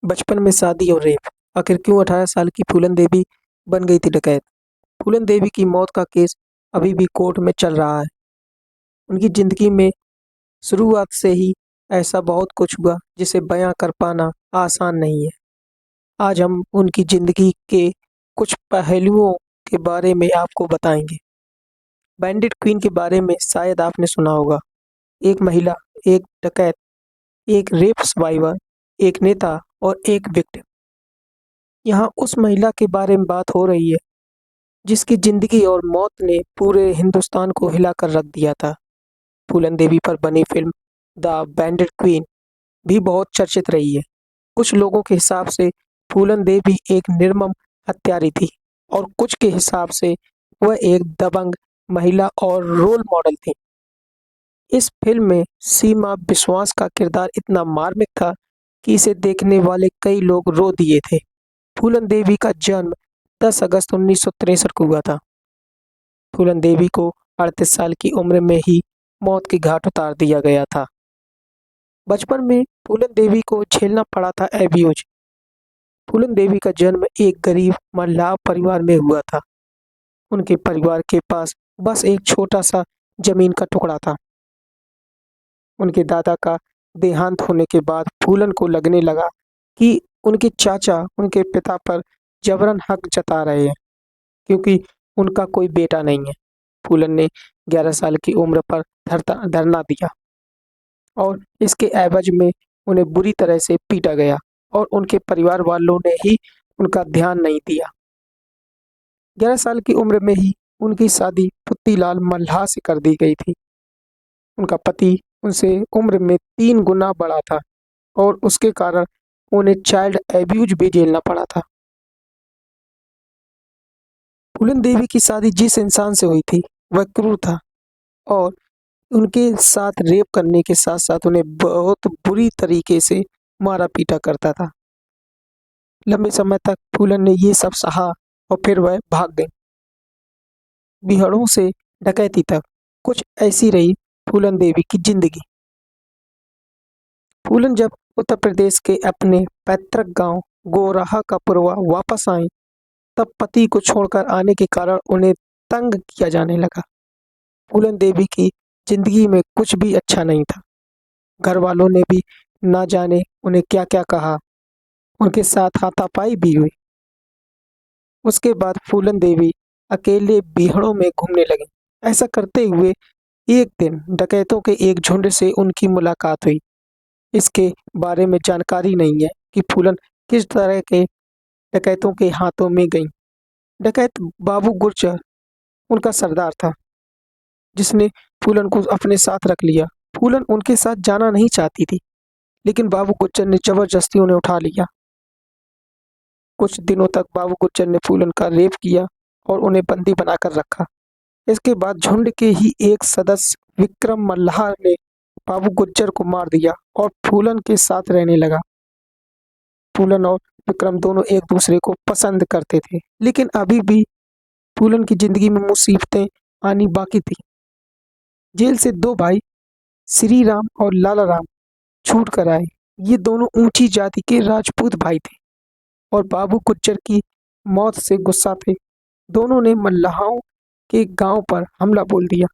बचपन में शादी और रेप, आखिर क्यों 18 साल की फूलन देवी बन गई थी डकैत? फूलन देवी की मौत का केस अभी भी कोर्ट में चल रहा है। उनकी जिंदगी में शुरुआत से ही ऐसा बहुत कुछ हुआ जिसे बयां कर पाना आसान नहीं है। आज हम उनकी जिंदगी के कुछ पहलुओं के बारे में आपको बताएंगे। बैंडिट क्वीन के बारे में शायद आपने सुना होगा। एक महिला, एक डकैत, एक रेप सर्वाइवर, एक नेता और एक विक्टिम। यहाँ उस महिला के बारे में बात हो रही है जिसकी जिंदगी और मौत ने पूरे हिंदुस्तान को हिलाकर रख दिया था। फूलन देवी पर बनी फिल्म द बैंडिट क्वीन भी बहुत चर्चित रही है। कुछ लोगों के हिसाब से फूलन देवी एक निर्मम हत्यारी थी और कुछ के हिसाब से वह एक दबंग महिला और रोल मॉडल थी। इस फिल्म में सीमा विश्वास का किरदार इतना मार्मिक था कि इसे देखने वाले कई लोग रो दिए थे। फूलन देवी का जन्म 10 अगस्त 1963 को हुआ था। फूलन देवी को 38 साल की उम्र में ही मौत के घाट उतार दिया गया था। बचपन में फूलन देवी को झेलना पड़ा था एब्यूज। फूलन देवी का जन्म एक गरीब मल्लाह परिवार में हुआ था। उनके परिवार के पास बस एक छोटा सा जमीन का टुकड़ा था। उनके दादा का देहांत होने के बाद फूलन को लगने लगा कि उनके चाचा उनके पिता पर जबरन हक जता रहे हैं क्योंकि उनका कोई बेटा नहीं है। फूलन ने 11 साल की उम्र पर धरना दिया और इसके एवज में उन्हें बुरी तरह से पीटा गया और उनके परिवार वालों ने ही उनका ध्यान नहीं दिया। 11 साल की उम्र में ही उनकी शादी पुत्तीलाल मल्लाह से कर दी गई थी। उनका पति उनसे उम्र में 3 गुना बड़ा था और उसके कारण उन्हें चाइल्ड एब्यूज भी झेलना पड़ा था। फूलन देवी की शादी जिस इंसान से हुई थी वह क्रूर था और उनके साथ रेप करने के साथ साथ उन्हें बहुत बुरी तरीके से मारा पीटा करता था। लंबे समय तक फूलन ने ये सब सहा और फिर वह भाग गई। बिहड़ों से डकैती तक कुछ ऐसी रही फूलन देवी की जिंदगी। फूलन जब उत्तर प्रदेश के अपने पैतृक गांव गोराहा का पुरवा वापस आई तब पति को छोड़कर आने के कारण उन्हें तंग किया जाने लगा। फूलन देवी की जिंदगी में कुछ भी अच्छा नहीं था। घर वालों ने भी ना जाने उन्हें क्या क्या कहा। उनके साथ हाथापाई भी हुई। उसके बाद फूलन देवी अकेले बिहड़ों में घूमने लगी। ऐसा करते हुए एक दिन डकैतों के एक झुंड से उनकी मुलाकात हुई। इसके बारे में जानकारी नहीं है कि फूलन किस तरह के डकैतों के हाथों में गई। डकैत बाबू गुर्जर उनका सरदार था जिसने फूलन को अपने साथ रख लिया। फूलन उनके साथ जाना नहीं चाहती थी लेकिन बाबू गुर्जर ने जबरदस्ती उन्हें उठा लिया। कुछ दिनों तक बाबू गुर्जर ने फूलन का रेप किया और उन्हें बंदी बनाकर रखा। इसके बाद झुंड के ही एक सदस्य विक्रम मल्लाह ने बाबू गुर्जर को मार दिया और फूलन के साथ रहने लगा। फूलन और विक्रम दोनों एक दूसरे को पसंद करते थे लेकिन अभी भी फूलन की जिंदगी में मुसीबतें आनी बाकी थी। जेल से 2 भाई श्री राम और लाला राम छूट कर आए। ये दोनों ऊंची जाति के राजपूत भाई थे और बाबू गुर्जर की मौत से गुस्सा थे। दोनों ने मल्लाहों के गांव पर हमला बोल दिया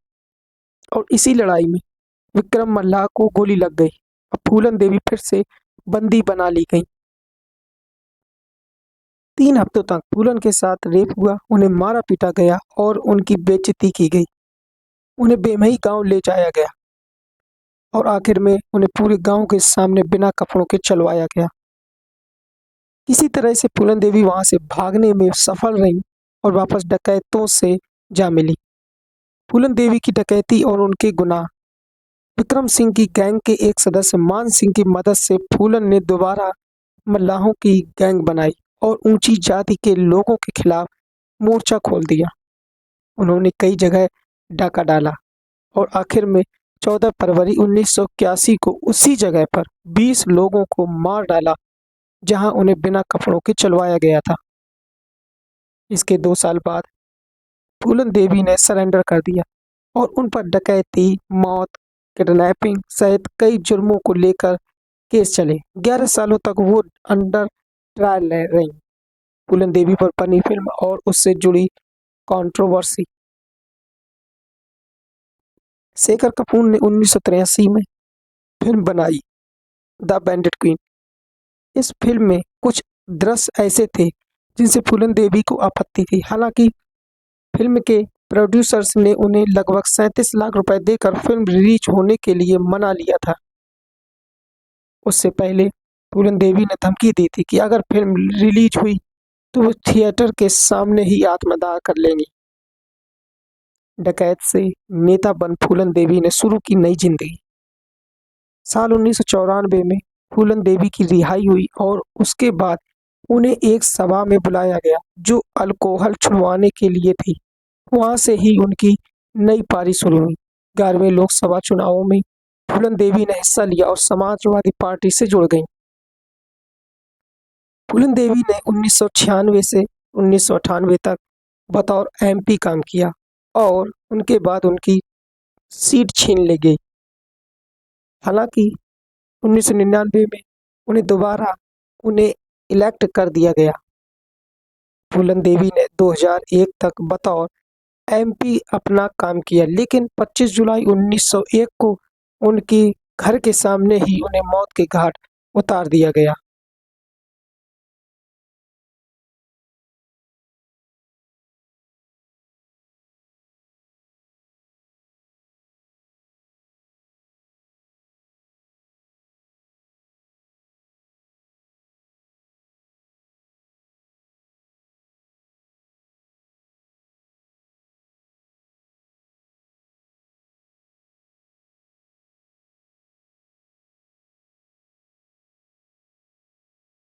और इसी लड़ाई में विक्रम मल्लाह को गोली लग गई और फूलन देवी फिर से बंदी बना ली गई। 3 हफ्तों तक फूलन के साथ रेप हुआ, उन्हें मारा पीटा गया और उनकी बेइज्जती की गई। उन्हें बेमही गांव ले जाया गया और आखिर में उन्हें पूरे गांव के सामने बिना कपड़ों के चलवाया गया। किसी तरह से फूलन देवी वहां से भागने में सफल रही और वापस डकैतों से जा मिली। फूलन देवी की डकैती और उनके गुनाह। विक्रम सिंह की गैंग के एक सदस्य मान सिंह की मदद से फूलन ने दोबारा मल्लाहों की गैंग बनाई और ऊंची जाति के लोगों के खिलाफ मोर्चा खोल दिया। उन्होंने कई जगह डाका डाला और आखिर में 14 फरवरी 1981 को उसी जगह पर 20 लोगों को मार डाला जहां उन्हें बिना कपड़ों के चलवाया गया था। इसके 2 साल बाद फूलन देवी ने सरेंडर कर दिया और उन पर डकैती, मौत, किडनैपिंग सहित कई जुर्मों को लेकर केस चले। 11 सालों तक वो अंडर ट्रायल रही। फूलन देवी पर बनी फिल्म और उससे जुड़ी कंट्रोवर्सी। शेखर कपूर ने 1983 में फिल्म बनाई द बैंडेड क्वीन। इस फिल्म में कुछ दृश्य ऐसे थे जिनसे फूलन देवी को आपत्ति थी। हालांकि फिल्म के प्रोड्यूसर्स ने उन्हें लगभग 37 लाख रुपए देकर फिल्म रिलीज होने के लिए मना लिया था। उससे पहले फूलन देवी ने धमकी दी थी कि अगर फिल्म रिलीज हुई तो वो थिएटर के सामने ही आत्मदाह कर लेंगी। डकैत से नेता बन फूलन देवी ने शुरू की नई जिंदगी। साल 1994 में फूलन देवी की रिहाई हुई और उसके बाद उन्हें एक सभा में बुलाया गया जो अल्कोहल छुड़वाने के लिए थी। वहां से ही उनकी नई पारी शुरू हुई। 11वें लोकसभा चुनावों में फूलन देवी ने हिस्सा लिया और समाजवादी पार्टी से जुड़ गईं। फूलन देवी ने 1996 से 1998 तक बतौर एमपी काम किया और उनके बाद उनकी सीट छीन ली गई। हालांकि 1999 में उन्हें दोबारा इलेक्ट कर दिया गया। फूलन देवी ने 2001 तक बतौर एमपी अपना काम किया, लेकिन 25 जुलाई 1901 को उनकी घर के सामने ही उन्हें मौत के घाट उतार दिया गया।